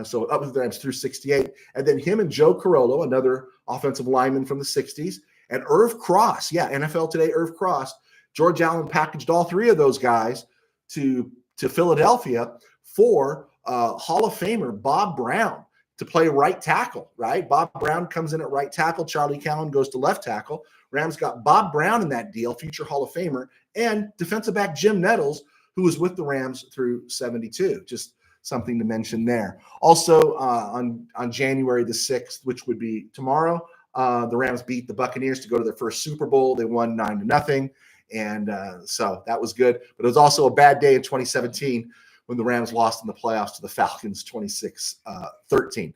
So up with the Rams through '68. And then him and Joe Carollo, another offensive lineman from the '60s, and Irv Cross. Yeah, NFL Today, Irv Cross. George Allen packaged all 3 of those guys to Philadelphia for Hall of Famer Bob Brown to play right tackle, right? Bob Brown comes in at right tackle. Charlie Callan goes to left tackle. Rams got Bob Brown in that deal, future Hall of Famer, and defensive back Jim Nettles, who was with the Rams through '72. Just something to mention there. Also, on January the 6th, which would be tomorrow, the Rams beat the Buccaneers to go to their first Super Bowl. They won 9-0, and so that was good. But it was also a bad day in 2017 when the Rams lost in the playoffs to the Falcons 26-13.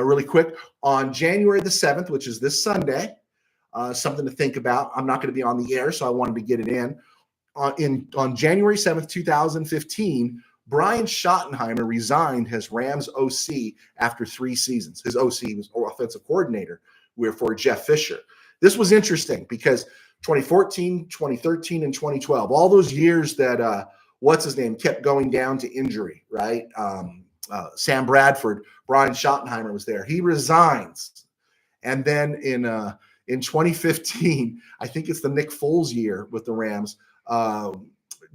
Really quick, on January the 7th, which is this Sunday, something to think about. I'm not going to be on the air, so I wanted to get it in. On January 7th, 2015, Brian Schottenheimer resigned as Rams OC after 3 seasons. His OC was offensive coordinator for Jeff Fisher. This was interesting because 2014, 2013, and 2012, all those years that kept going down to injury, right? Sam Bradford, Brian Schottenheimer was there. He resigns. And then in 2015, I think it's the Nick Foles year with the Rams,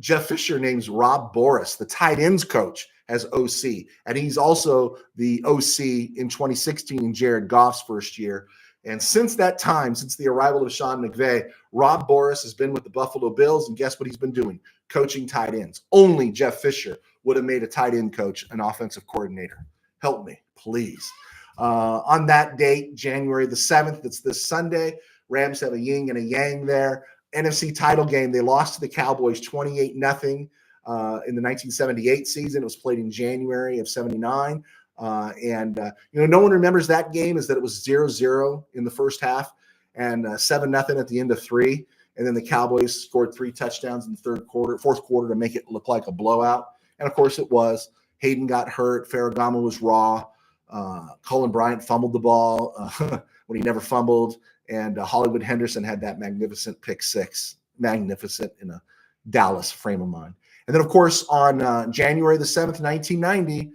Jeff Fisher names Rob Boris, the tight ends coach, as OC. And he's also the OC in 2016 in Jared Goff's first year. And since that time, since the arrival of Sean McVay, Rob Boris has been with the Buffalo Bills. And guess what he's been doing? Coaching tight ends. Only Jeff Fisher would have made a tight end coach an offensive coordinator. Help me, please. On that date, January the 7th, it's this Sunday. Rams have a yin and a yang there. NFC title game, they lost to the Cowboys 28-0 in the 1978 season. It was played in January of 79. No one remembers that game is that it was 0-0 in the first half and 7-0 at the end of 3. And then the Cowboys scored 3 touchdowns in the fourth quarter to make it look like a blowout. And of course it was. Hayden got hurt. Ferragamo was raw. Colin Bryant fumbled the ball when he never fumbled. And Hollywood Henderson had that magnificent pick six. Magnificent in a Dallas frame of mind. And then, of course, on January the 7th, 1990,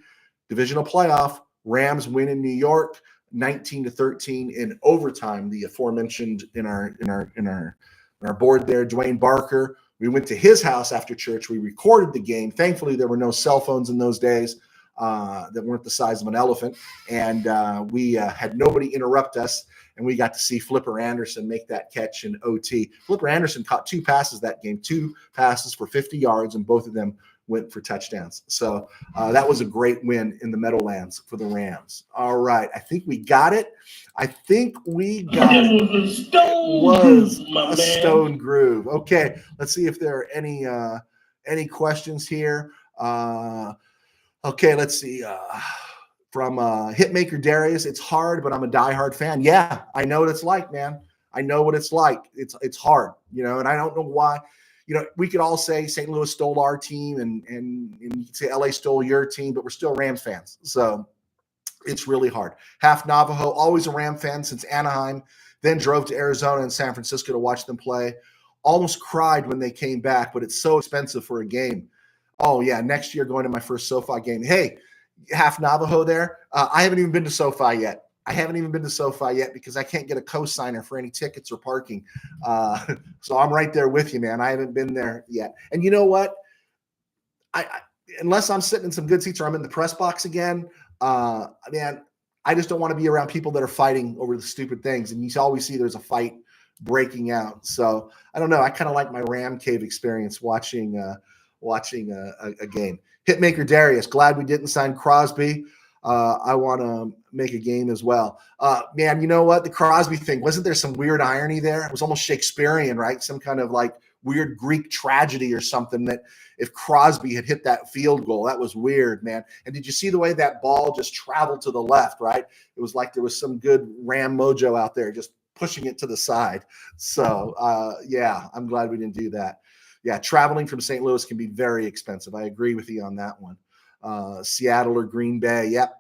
divisional playoff, Rams win in New York, 19-13 in overtime. The aforementioned in our board there, Dwayne Barker. We went to his house after church. We recorded the game. Thankfully, there were no cell phones in those days that weren't the size of an elephant, and we had nobody interrupt us. And we got to see Flipper Anderson make that catch in OT. Flipper Anderson caught 2 passes that game, 2 passes for 50 yards, and both of them went for touchdowns. So that was a great win in the Meadowlands for the Rams. All right. I think we got it. It was a stone groove. Okay. Let's see if there are any questions here. Okay. Let's see. From Hitmaker Darius, it's hard, but I'm a diehard fan. Yeah, I know what it's like, man. I know what it's like. It's hard, and I don't know why. We could all say St. Louis stole our team and you could say LA stole your team, but we're still Rams fans. So it's really hard. Half Navajo, always a Ram fan since Anaheim, then drove to Arizona and San Francisco to watch them play. Almost cried when they came back, but it's so expensive for a game. Oh, yeah, next year going to my first SoFi game. Hey, Half Navajo there. I haven't even been to SoFi yet. Because I can't get a co-signer for any tickets or parking. So I'm right there with you, man. I haven't been there yet. And you know what? I unless I'm sitting in some good seats or I'm in the press box again, man, I just don't want to be around people that are fighting over the stupid things. And you always see there's a fight breaking out. So I don't know. I kind of like my Ram Cave experience watching a game. Hitmaker Darius, glad we didn't sign Crosby. I want to make a game as well. Man, you know what? The Crosby thing, wasn't there some weird irony there? It was almost Shakespearean, right? Some kind of like weird Greek tragedy or something that if Crosby had hit that field goal, that was weird, man. And did you see the way that ball just traveled to the left, right? It was like there was some good Ram mojo out there just pushing it to the side. So, yeah, I'm glad we didn't do that. Yeah, traveling from St. Louis can be very expensive. I agree with you on that one. Seattle or Green Bay. Yep.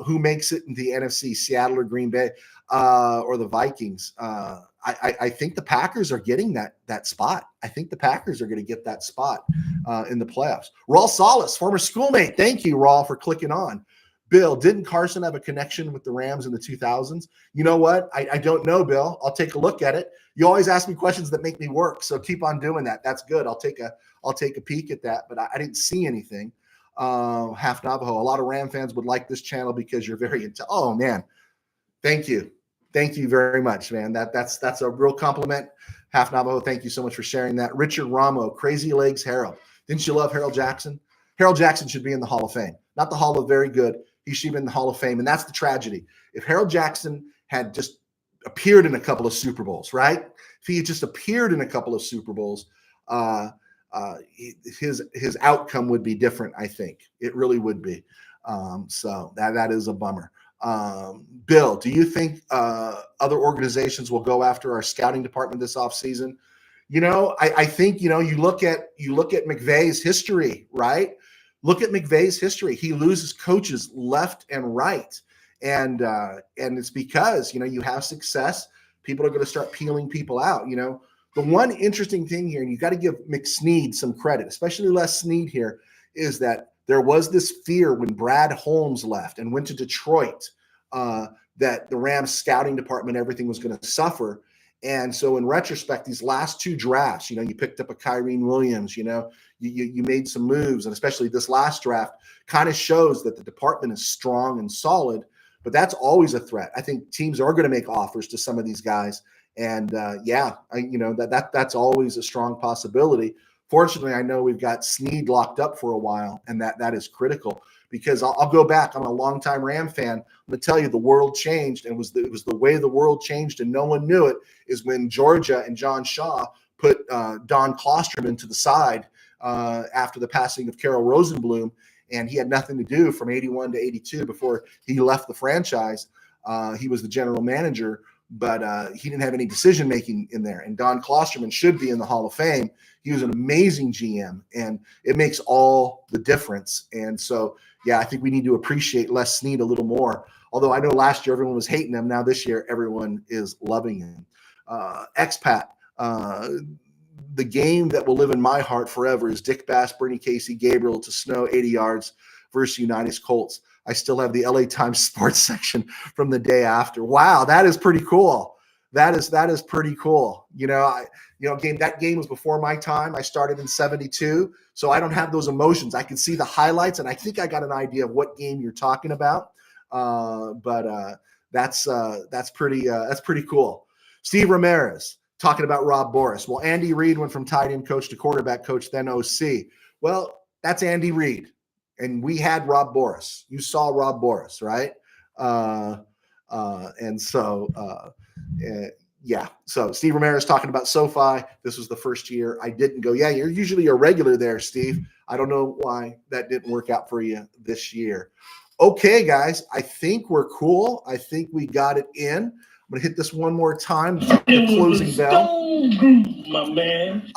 Who makes it in the NFC, Seattle or Green Bay, or the Vikings? I think the Packers are getting that spot. I think the Packers are going to get that spot in the playoffs. Raul Salas, former schoolmate. Thank you, Raul, for clicking on. Bill, didn't Carson have a connection with the Rams in the 2000s? You know what? I don't know, Bill. I'll take a look at it. You always ask me questions that make me work, so keep on doing that. That's good. I'll take a peek at that, but I didn't see anything. Half Navajo. A lot of Ram fans would like this channel because you're very oh man, thank you very much, man. That's a real compliment. Half Navajo, thank you so much for sharing that. Richard Ramo, Crazy Legs Harold. Didn't you love Harold Jackson? Harold Jackson should be in the Hall of Fame, not the Hall of Very Good. He should be in the Hall of Fame, and that's the tragedy. If Harold Jackson had just appeared in a couple of Super Bowls, right? If he had just appeared in a couple of Super Bowls, his outcome would be different. I think it really would be. So that is a bummer. Bill, do you think other organizations will go after our scouting department this offseason? I think you look at McVay's history, right? Look at McVay's history. He loses coaches left and right, and it's because you have success. People are going to start peeling people out. The one interesting thing here, and you got to give McSnead some credit, especially Les Snead here, is that there was this fear when Brad Holmes left and went to Detroit that the Rams scouting department, everything was going to suffer. And so in retrospect, these last two drafts, you picked up a Kyrene Williams, you made some moves, and especially this last draft kind of shows that the department is strong and solid, but that's always a threat. I think teams are going to make offers to some of these guys. And that's always a strong possibility. Fortunately, I know we've got Snead locked up for a while, and that is critical, because I'll go back. I'm a longtime Ram fan. I'm going to tell you, the world changed, and it was the way the world changed, and no one knew it, is when Georgia and John Shaw put Don Klosterman to the side after the passing of Carol Rosenblum, and he had nothing to do from 81 to 82 before he left the franchise. He was the general manager, but he didn't have any decision-making in there. And Don Klosterman should be in the Hall of Fame. He was an amazing GM, and it makes all the difference. And so, yeah, I think we need to appreciate Les Snead a little more. Although I know last year everyone was hating him. Now this year everyone is loving him. Expat, the game that will live in my heart forever is Dick Bass, Bernie Casey, Gabriel to Snow 80 yards versus Unitas Colts. I still have the LA Times sports section from the day after. Wow, that is pretty cool. That is pretty cool. That game was before my time. I started in 72, so I don't have those emotions. I can see the highlights, and I think I got an idea of what game you're talking about. But that's pretty cool. Steve Ramirez talking about Rob Boris. Well, Andy Reid went from tight end coach to quarterback coach, then OC. Well, that's Andy Reid. And we had Rob Boris. You saw Rob Boris, right? So Steve Ramirez talking about SoFi. This was the first year I didn't go. Yeah, you're usually a regular there, Steve. I don't know why that didn't work out for you this year. Okay, guys, I think we're cool. I think we got it in. I'm going to hit this one more time. The closing bell. My man.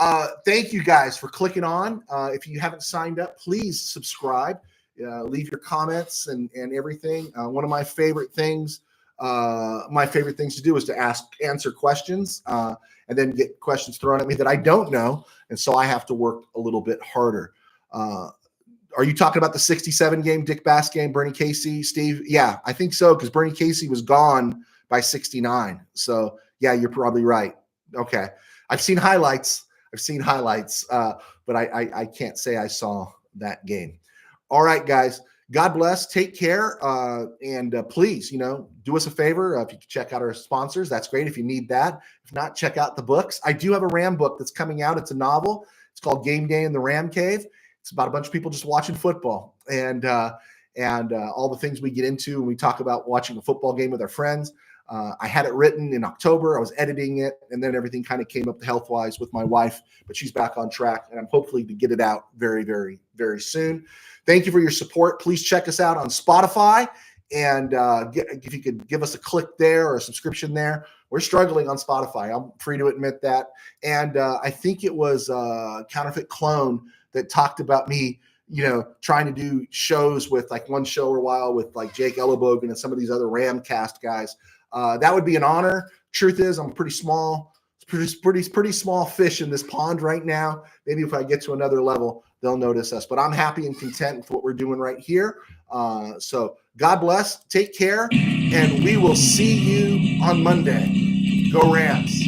Thank you guys for clicking on. If you haven't signed up, please subscribe. Leave your comments and everything. One of my favorite things to do is to answer questions and then get questions thrown at me that I don't know, and so I have to work a little bit harder. Are you talking about the 67 game Dick Bass game, Bernie Casey, Steve? Yeah, I think so, because Bernie Casey was gone by 69. So yeah, you're probably right. Okay. I've seen highlights, but I can't say I saw that game. All right, guys. God bless. Take care. And please, do us a favor. If you can check out our sponsors, that's great. If you need that. If not, check out the books. I do have a Ram book that's coming out. It's a novel. It's called Game Day in the Ram Cave. It's about a bunch of people just watching football and all the things we get into when we talk about watching a football game with our friends. I had it written in October. I was editing it, and then everything kind of came up health-wise with my wife, but she's back on track, and I'm hopefully to get it out very, very, very soon. Thank you for your support. Please check us out on Spotify, and if you could give us a click there or a subscription there. We're struggling on Spotify. I'm free to admit that. And I think it was Counterfeit Clone that talked about me, trying to do shows with like one show or a while with like Jake Ellenbogen and some of these other Ramcast guys. That would be an honor. Truth is, I'm pretty small fish in this pond right now. Maybe if I get to another level, they'll notice us. But I'm happy and content with what we're doing right here. So God bless. Take care, and we will see you on Monday. Go Rams.